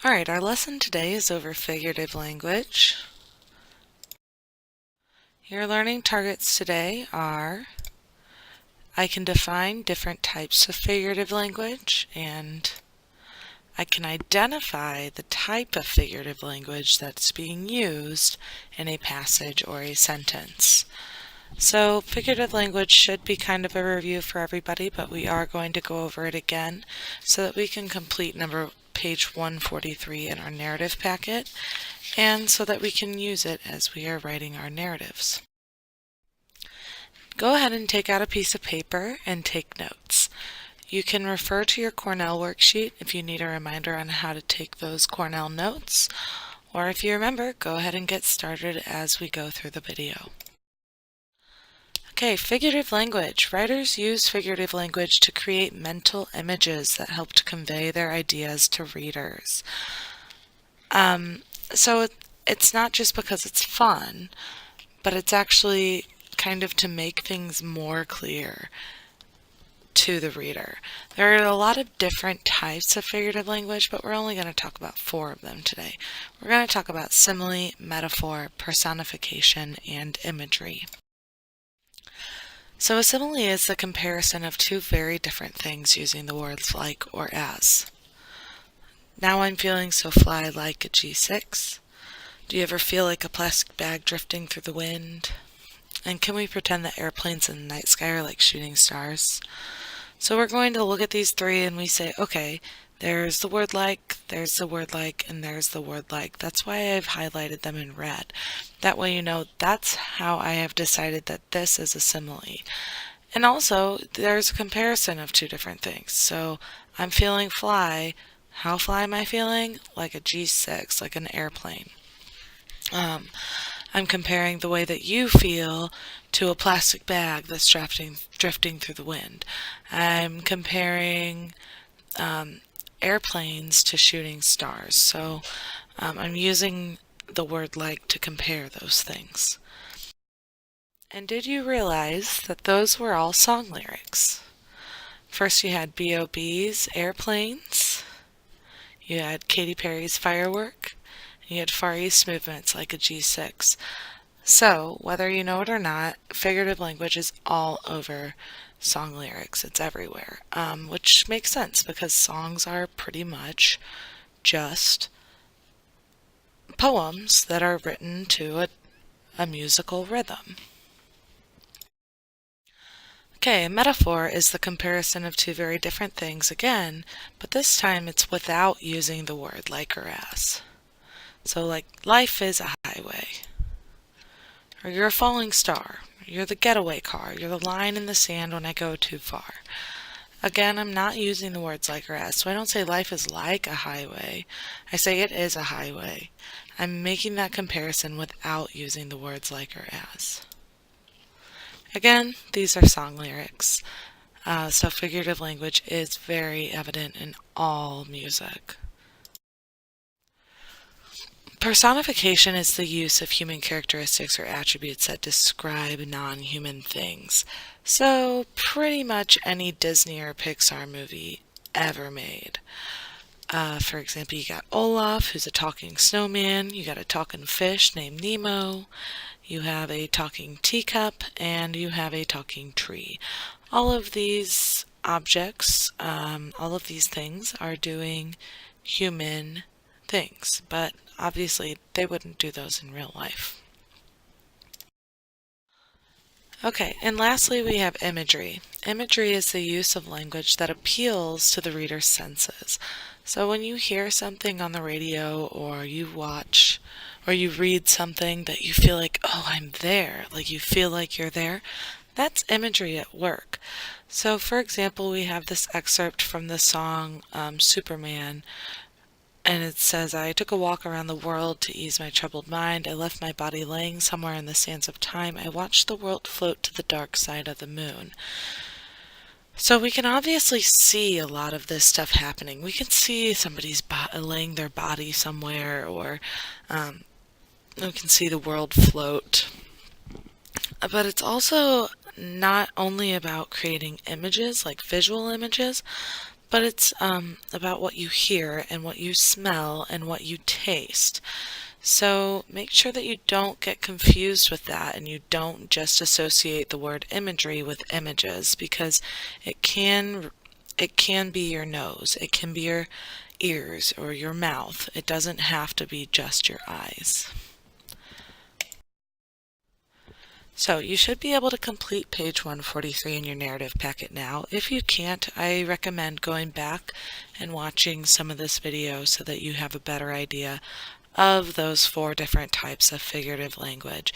Alright, our lesson today is over figurative language. Your learning targets today are I can define different types of figurative language, and I can identify the type of figurative language that's being used in a passage or a sentence. So figurative language should be kind of a review for everybody, but we are going to go over it again so that we can complete page 143 in our narrative packet, and so that we can use it as we are writing our narratives. Go ahead and take out a piece of paper and take notes. You can refer to your Cornell worksheet if you need a reminder on how to take those Cornell notes, or if you remember, go ahead and get started as we go through the video. Okay, figurative language. Writers use figurative language to create mental images that help to convey their ideas to readers. So it's not just because it's fun, but it's actually kind of to make things more clear to the reader. There are a lot of different types of figurative language, but we're only going to talk about 4 of them today. We're going to talk about simile, metaphor, personification, and imagery. So a simile is the comparison of two very different things using the words like or as. Now I'm feeling so fly like a G6. Do you ever feel like a plastic bag drifting through the wind? And can we pretend that airplanes in the night sky are like shooting stars? So we're going to look at these 3 and we say, okay, there's the word like, there's the word like, and there's the word like. That's why I've highlighted them in red. That way you know that's how I have decided that this is a simile. And also, there's a comparison of 2 different things. So I'm feeling fly. How fly am I feeling? Like a G6, like an airplane. I'm comparing the way that you feel to a plastic bag that's drifting through the wind. I'm comparing airplanes to shooting stars. So I'm using the word like to compare those things. And did you realize that those were all song lyrics? First you had B.O.B.'s Airplanes, you had Katy Perry's Firework, and you had Far East movements like a G6. So, whether you know it or not, figurative language is all over song lyrics. It's everywhere, which makes sense because songs are pretty much just poems that are written to a musical rhythm. Okay, a metaphor is the comparison of 2 very different things again, but this time it's without using the word like or as. So like, life is a highway, or you're a falling star, you're the getaway car, you're the line in the sand when I go too far. Again, I'm not using the words like or as, so I don't say life is like a highway. I say it is a highway. I'm making that comparison without using the words like or as. Again, these are song lyrics, so figurative language is very evident in all music. Personification is the use of human characteristics or attributes that describe non-human things. So pretty much any Disney or Pixar movie ever made. For example, you got Olaf, who's a talking snowman. You got a talking fish named Nemo. You have a talking teacup, and you have a talking tree. All of these objects, all of these things are doing human things, but obviously they wouldn't do those in real life. Okay, and lastly we have imagery. Imagery is the use of language that appeals to the reader's senses. So when you hear something on the radio, or you watch or you read something that you feel like, oh, I'm there, like you feel like you're there, that's imagery at work. So for example, we have this excerpt from the song Superman, and it says, I took a walk around the world to ease my troubled mind. I left my body laying somewhere in the sands of time. I watched the world float to the dark side of the moon. So we can obviously see a lot of this stuff happening. We can see somebody's laying their body somewhere, or we can see the world float. But it's also not only about creating images, like visual images, but it's about what you hear and what you smell and what you taste. So make sure that you don't get confused with that and you don't just associate the word imagery with images, because it can be your nose, it can be your ears or your mouth. It doesn't have to be just your eyes. So you should be able to complete page 143 in your narrative packet now. If you can't, I recommend going back and watching some of this video so that you have a better idea of those 4 different types of figurative language.